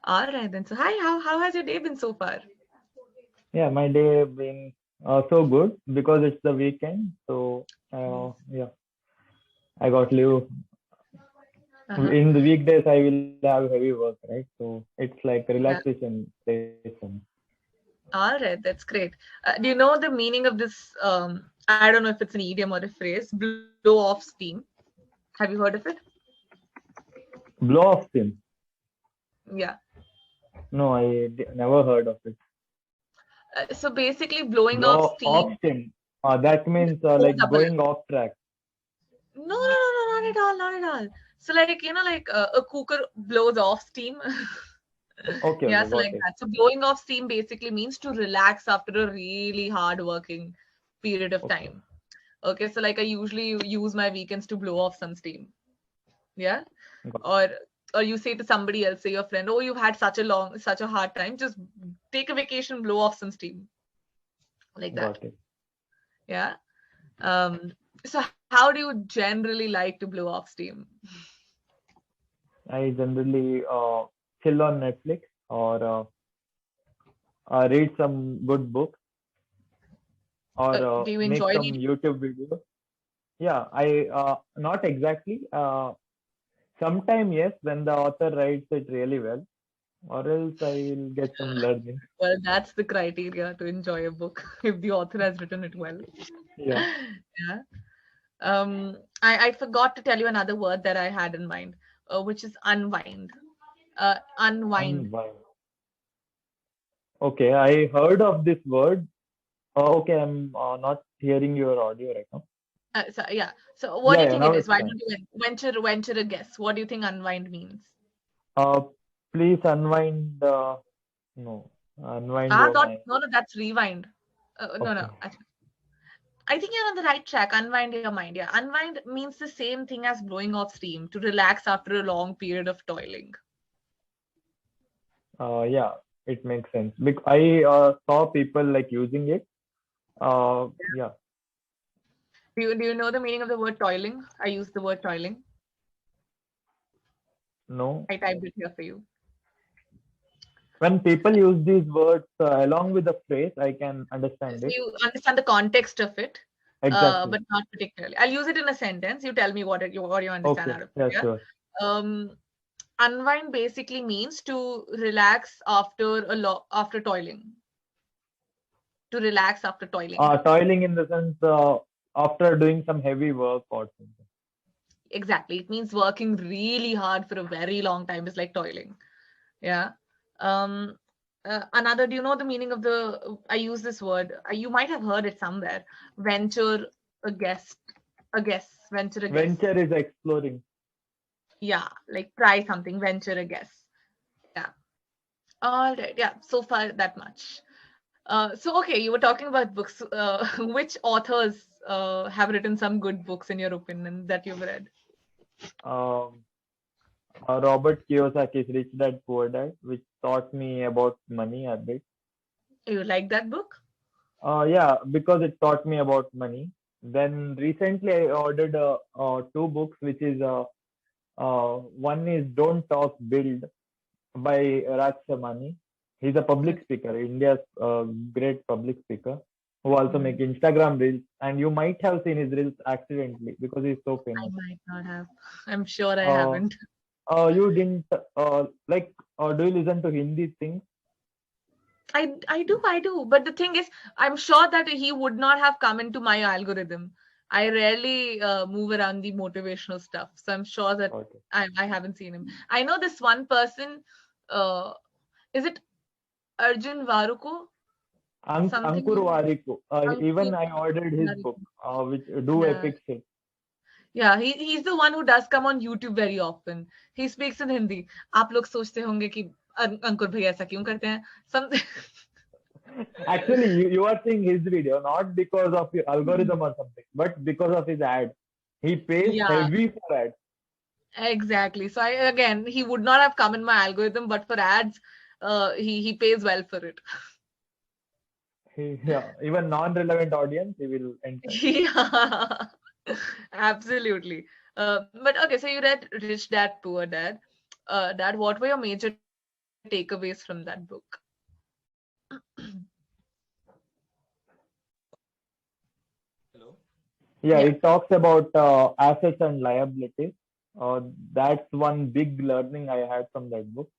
All right then. So hi, how has your day been so far? Yeah, my day been so good because it's the weekend. So yeah, I got leave. Uh-huh. In the weekdays, I will have heavy work, right? So it's like a Yeah. relaxation day for me. All right, that's great. Do you know the meaning of this? I don't know if it's an idiom or a phrase. Blow off steam. Have you heard of it? Blow off steam. Yeah. No, never heard of it. So basically, blowing off Blow off steam. steam. That means O like double. going off track. No, no, no, no, not at all, not at all. So like like a cooker blows off steam. Okay, Yeah, okay, so got like it. that. So blowing off steam basically means to relax after a really hard working period of Okay, time. Okay, so like I usually use my weekends to blow off some steam. Yeah. got Or or you say to somebody else, say your friend, oh, you've had such a hard time, just take a vacation, blow off some steam. Like that. got it. Yeah. Um, so how do you generally like to blow off steam? I generally chill on Netflix or read some good book or Do you make enjoy some reading? YouTube videos. Yeah, I not exactly. Sometime yes, when the author writes it really well, or else I will get some learning. Well, that's the criteria to enjoy a book if the author has written it well. Yeah, Yeah. I forgot to tell you another word that I had in mind, which is unwind. Unwind. unwind. Okay, I heard of this word. Okay, I'm not hearing your audio right now. So yeah. So what do Yeah, you yeah, think it now is? it's Why fine. don't you venture a guess? What do you think unwind means? Uh, please unwind. No, unwind Ah, your not mind. no, no. That's rewind. No, no. Okay. I think you're on the right track. Unwind your mind. Yeah, unwind means the same thing as blowing off steam to relax after a long period of toiling. Yeah, it makes sense. I saw people like using it. Yeah, Do you know the meaning of the word toiling? I use the word toiling. no. I typed it here for you. When people use these words along with the phrase, I can understand So it. you understand the context of it, Exactly. but not particularly. I'll use it in a sentence. You tell me what you understand Okay. out of it. Yeah, Yeah. sure. Um, unwind basically means to relax after toiling. To relax after toiling. Toiling in the sense after doing some heavy work or something. Exactly. It means working really hard for a very long time is like toiling. Yeah. Um, another, do you know the meaning of I use this word, you might have heard it somewhere. Venture a guess, venture a guess. Venture is exploring. Yeah, like try something, venture a guess. Yeah. All right. Yeah. So far, that much. So, okay, you were talking about books. Which authors have written some good books, in your opinion, that you've read? Um, Robert Kiyosaki's Rich Dad Poor Dad, which taught me about money a bit. You like that book? Yeah, because it taught me about money. Then recently I ordered two books, which is one is Don't Talk Build by Raj Samani. He's a public Okay. speaker, India's great public speaker, who also make Hmm. Instagram reels. And you might have seen his reels accidentally because he's so I famous. might not have. I'm sure I Uh, haven't. you didn't like, do you listen to Hindi things? I do. But the thing is, I'm sure that he would not have come into my algorithm. I rarely move around the motivational stuff, so I'm sure that Okay. I haven't seen him. I know this one person. Uh, is it Arjun Varuko? Something Ankur like Warikoo. Ankur Even I ordered his book, Varuko. which Do Yeah, Epic Shit. yeah. He's the one who does come on YouTube very often. He speaks in Hindi. आप लोग सोचते होंगे कि अंकुर भैया ऐसा क्यों करते हैं? Something. Actually, you are seeing his video not because of your algorithm or something, but because of his ads. He pays Yeah. heavy for ads. Exactly. So again, he would not have come in my algorithm, but for ads, he pays well for it. Yeah, even non-relevant audience, he will enter. Yeah, absolutely. But okay, so you read Rich Dad Poor Dad. Dad, what were your major takeaways from that book? takeaways from that book? Hello. Yeah, Yeah. it talks about assets and liabilities. That's one big learning I had from that book.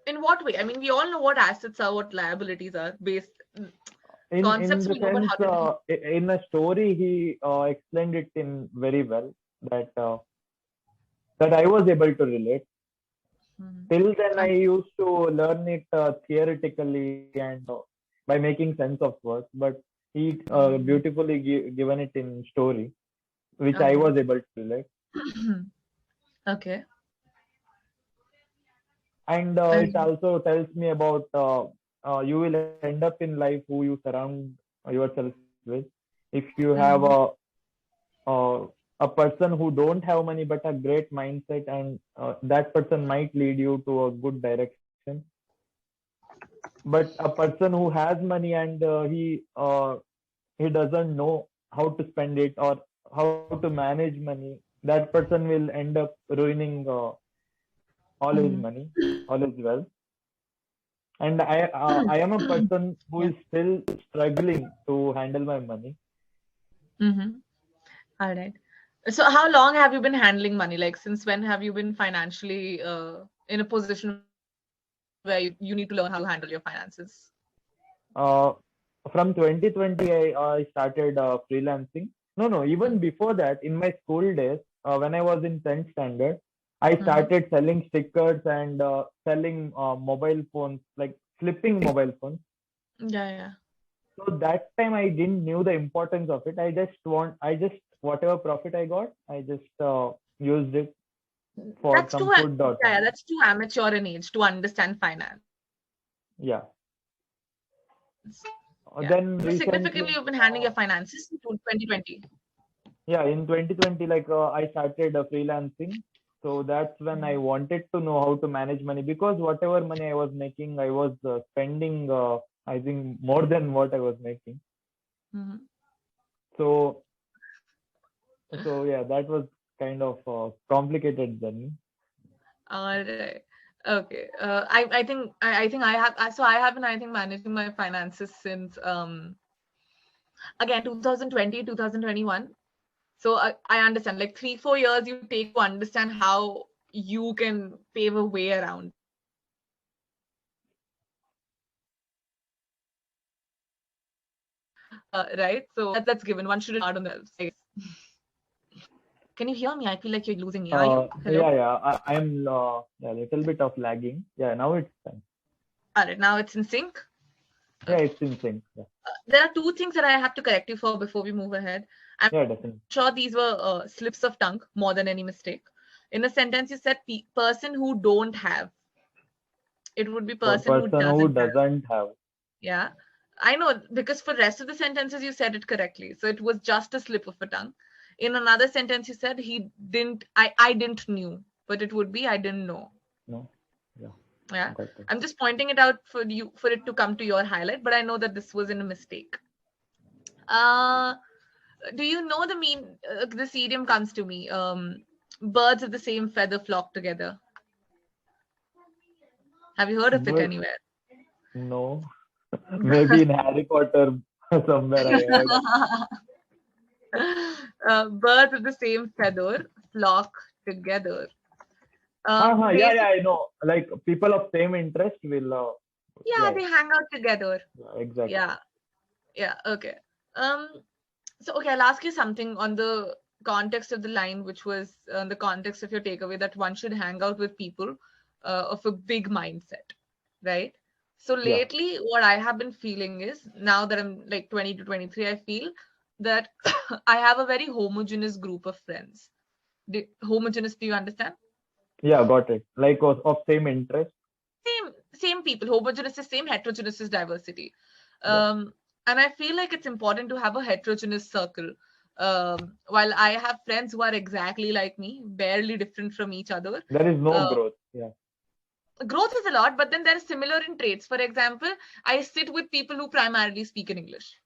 In what way? I mean, we all know what assets are, what liabilities are, based In concepts the we know, but sense, how to do. in a story, he explained it in very well that that I was able to relate. Mhm. Till then, I And- used to learn it theoretically and by making sense of words, but he Mhm. beautifully given it in story, which I Okay. was able to relate. Okay. And it And also tells me about you will end up in life who you surround yourself with. If you have Mhm. a person who don't have money but a great mindset, and that person might lead you to a good direction. But a person who has money and he doesn't know how to spend it or how to manage money, that person will end up ruining all his Mhm. money, all his wealth. And I am a person who Yeah. is still struggling to handle my money. Mm-hmm. All right. So, how long have you been handling money? Like, since when have you been financially in a position where you need to learn how to handle your finances? Uh, from 2020, I started freelancing. No, even before that, in my school days, when I was in 10th standard, I Mm-hmm. started selling stickers and selling mobile phones, like flipping mobile phones. Yeah, yeah. So that time I didn't knew the importance of it. I just whatever profit I got, I just used it for That's some too, food or yeah, something. that's too amateur in age to understand finance. Yeah. Yeah. So, Then significantly, you've been recently, handling your finances in 2020. yeah, in 2020, like I started freelancing. So that's when I wanted to know how to manage money, because whatever money I was making, I was spending, I think, more than what I was making. Mm-hmm. So, so yeah, that was kind of complicated journey. All right. Okay. I think I have been, I think, managing my finances since again 2020, 2021. So I understand, like 3-4 years you take to understand how you can pave a way around it. Right? So that's given. One shouldn't be hard on themselves, I guess. Can you hear me? I feel like you're losing me. Are you? Yeah, Hello? yeah, I'm yeah, a little bit of lagging. Yeah, now it's fine. All right, now it's in sync. Yeah, Okay. it's in sync. Yeah, There are two things that I have to correct you for before we move ahead. I'm yeah, sure these definitely. were slips of tongue more than any mistake. In a sentence, you said person who don't have. It would be person who Person who doesn't have. doesn't have. Yeah. I know, because for rest of the sentences you said it correctly. So it was just a slip of a tongue. In another sentence you said he didn't I didn't knew, but it would be I didn't know. No, yeah, Yeah. got it. I'm just pointing it out for you for it to come to your highlight, but I know that this was in a mistake. Uh do you know the this idiom comes to me. Birds of the same feather flock together. Have you heard of it But anywhere? no, maybe in Harry Potter somewhere I heard. Birds of the same feather flock together. Yeah, yeah, Basic, I know. Like people of same interest will, yeah, yeah, they hang out together. yeah, exactly. Yeah, yeah, okay. Um, so okay, I'll ask you something on the context of the line, which was the context of your takeaway that one should hang out with people of a big mindset, right? So Yeah, lately, what I have been feeling is now that I'm like 20 to 23, I feel that I have a very homogeneous group of friends. Homogeneous, do you understand? yeah, got it. Like of same interest. Same people. Homogeneous is same, heterogeneous is diversity. Yeah, um and I feel like it's important to have a heterogeneous circle. While I have friends who are exactly like me, barely different from each other. there is no uh, growth. Yeah, Growth is a lot, but then they're similar in traits. For example, I sit with people who primarily speak in English.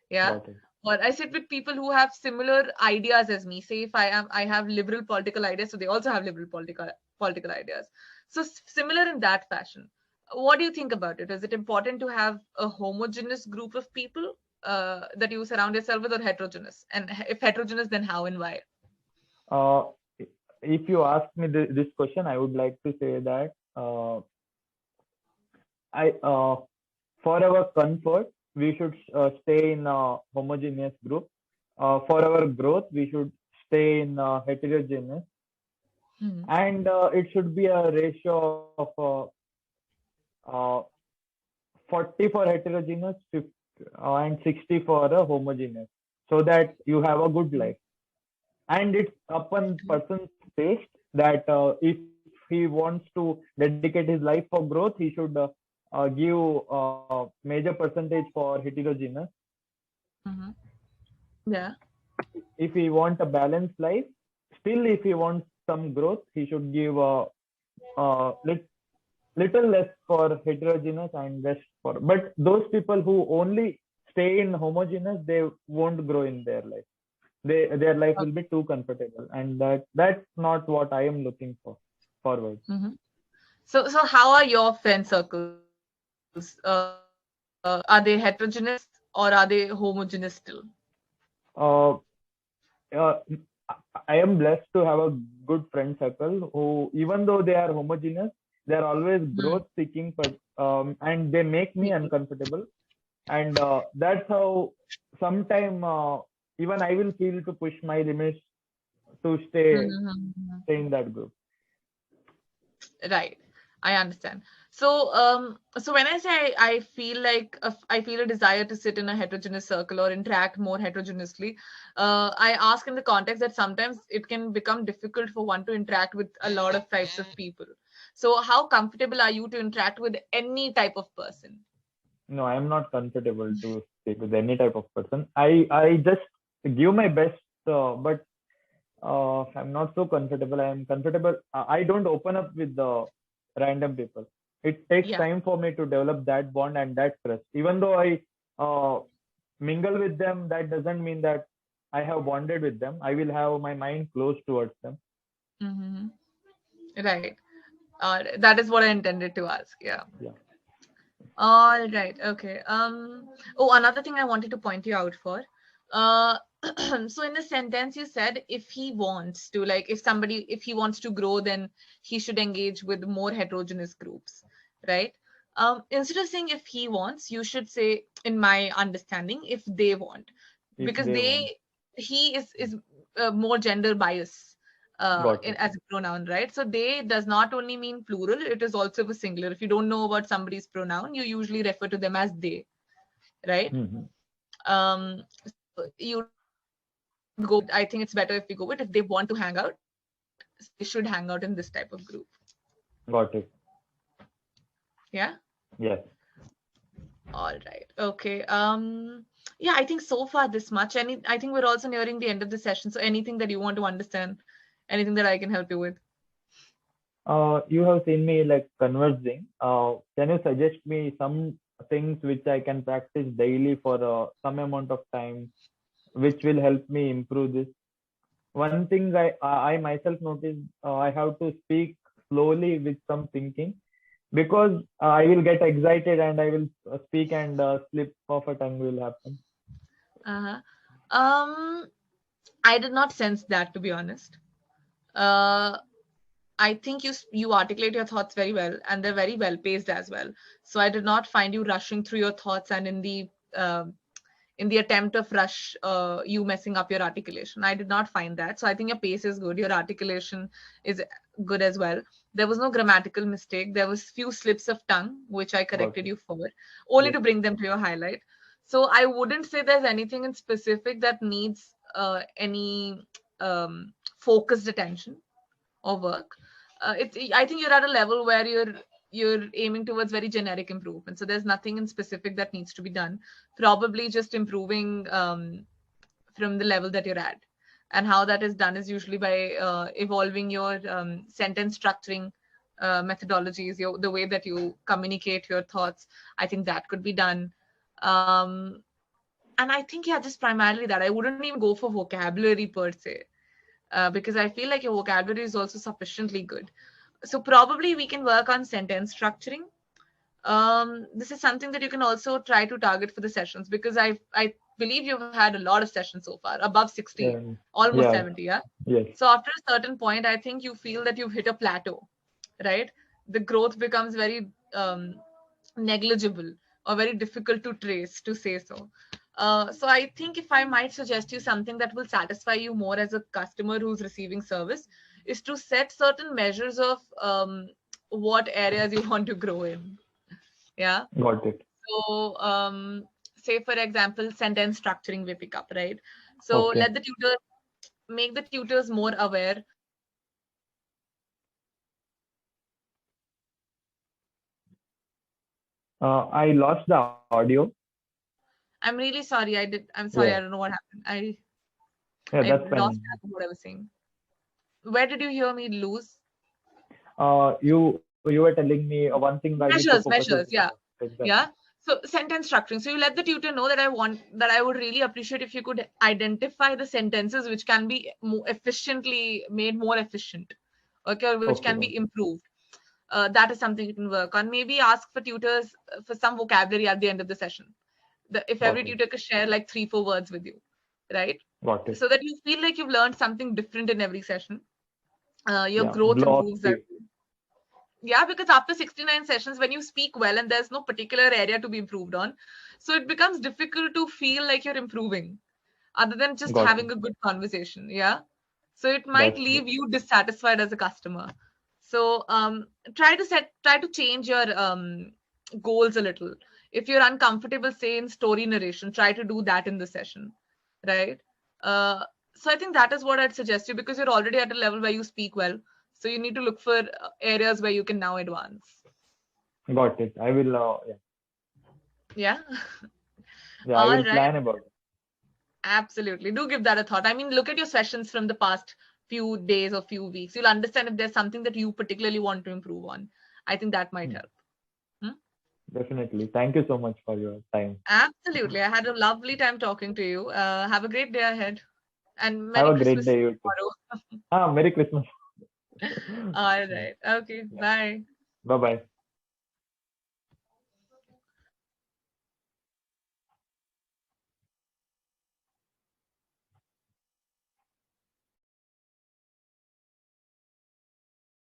Yeah. got it. Or I sit with people who have similar ideas as me. Say if I have liberal political ideas, so they also have liberal political ideas. So similar in that fashion. What do you think about it? Is it important to have a homogeneous group of people that you surround yourself with, or heterogeneous? And if heterogeneous, then how and why? Uh, if you ask me this question, I would like to say that I for our comfort, we should stay in a homogeneous group. For our growth, we should stay in heterogeneous, Hmm. and it should be a ratio of uh, 40 for heterogeneous, 50, and 60 for a homogeneous, so that you have a good life. And it's upon person's taste that if he wants to dedicate his life for growth, he should give major percentage for heterogeneous. Mm-hmm. Yeah. If he wants a balanced life, still if he wants some growth, he should give little less for heterogeneous and less for. But those people who only stay in homogeneous, they won't grow in their life. Their life will be too comfortable, and that's not what I am looking for forward. Mm-hmm. So how are your friend circles? Are they heterogeneous or are they homogeneous still? Uh, uh, I am blessed to have a good friend circle who, even though they are homogeneous, they are always Hmm. growth seeking, but and they make me People. uncomfortable. And that's how sometime even I will feel to push my limits to Mm-hmm. stay in that group. Right. I understand. So when I say I feel like I feel a desire to sit in a heterogeneous circle or interact more heterogeneously, I ask in the context that sometimes it can become difficult for one to interact with a lot of types of people. So how comfortable are you to interact with any type of person? No, I am not comfortable to speak with any type of person. I just give my best, but I'm not so comfortable. I am comfortable. I don't open up with the random people. It takes Yeah. time for me to develop that bond and that trust. Even though I uh, mingle with them, that doesn't mean that I have bonded with them. I will have my mind closed towards them. Mm-hmm. Right. That is what I intended to ask. Yeah. Yeah. All right. Okay. Oh, another thing I wanted to point you out for. Uh, so in the sentence you said, if he wants to, like, if he wants to grow, then he should engage with more heterogeneous groups, right? Instead of saying if he wants, you should say, in my understanding, if they want, If because they want. he is more gender bias Got it. as a pronoun, right? So they does not only mean plural, it is also a singular. If you don't know about somebody's pronoun, you usually refer to them as they, right? Mhm. So you'd go with, I think it's better if we go with, if they want to hang out, they should hang out in this type of group. Got it. Yeah. Yes. All right. Okay. Yeah, I think so far this much. I think we're also nearing the end of the session. So anything that you want to understand, anything that I can help you with? You have seen me like conversing. Can you suggest me some things which I can practice daily for some amount of time, which will help me improve this? One thing I myself noticed, I have to speak slowly with some thinking, because I will get excited and I will speak, and slip of a tongue will happen. Uh-huh. Um, I did not sense that, to be honest. Uh, I think you articulate your thoughts very well, and they're very well paced as well. So I did not find you rushing through your thoughts, and in the attempt of rush, you messing up your articulation. I did not find that. So I think your pace is good. Your articulation is good as well. There was no grammatical mistake. There was few slips of tongue, which I Got corrected it. you for, only Yes. to bring them to your highlight. So I wouldn't say there's anything in specific that needs any focused attention or work. I think you're at a level where you're aiming towards very generic improvement. So there's nothing in specific that needs to be done. Probably just improving from the level that you're at. And how that is done is usually by evolving your sentence structuring methodologies, the way that you communicate your thoughts. I think that could be done. Um, and I think, yeah, just primarily that. I wouldn't even go for vocabulary per se, because I feel like your vocabulary is also sufficiently good. So probably we can work on sentence structuring. This is something that you can also try to target for the sessions, because I believe you've had a lot of sessions so far, above 60, Um, almost yeah. 70, yeah. Yes. So after a certain point, I think you feel that you've hit a plateau, right? The growth becomes very negligible or very difficult to trace, to say so. So I think if I might suggest you something that will satisfy you more as a customer who's receiving service, is to set certain measures of what areas you want to grow in. Yeah. Got it. So, say for example, sentence structuring we pick up, right? So Okay. let the tutor make the tutors more aware. I lost the audio. I'm really sorry. I'm Yeah. sorry. I don't know what happened. Yeah, I that's lost fine. track of what I was saying. Where did you hear me lose? You were telling me one thing I need to focus is Measures. Yeah. exactly. Yeah. So sentence structuring. So you let the tutor know that I would really appreciate if you could identify the sentences which can be more efficiently made more efficient, okay, or which Okay. can Got be it. improved. That is something you can work on. Maybe ask for tutors for some vocabulary at the end of the session. If Got every it. tutor could share like 3-4 words with you, right? Got it. So that you feel like you've learned something different in every session. Your Yeah. growth Blow off improves. That the. Yeah, because after 69 sessions, when you speak well and there's no particular area to be improved on, so it becomes difficult to feel like you're improving other than just Got it. having a good conversation. Yeah. So it might That's leave you dissatisfied as a customer. So try to change your goals a little. If you're uncomfortable, say in story narration, try to do that in the session, right? So I think that is what I'd suggest you, because you're already at a level where you speak well. So you need to look for areas where you can now advance. got it. I will. Yeah. Yeah. Yeah. I All will right. plan about it. Absolutely. Do give that a thought. I mean, look at your sessions from the past few days or few weeks. You'll understand if there's something that you particularly want to improve on. I think that might Hmm. help. Hmm? Definitely. Thank you so much for your time. Absolutely. I had a lovely time talking to you. Have a great day ahead. And Have Merry a great Christmas day, you too. tomorrow. Merry Christmas. All right. Okay. Bye. Bye bye.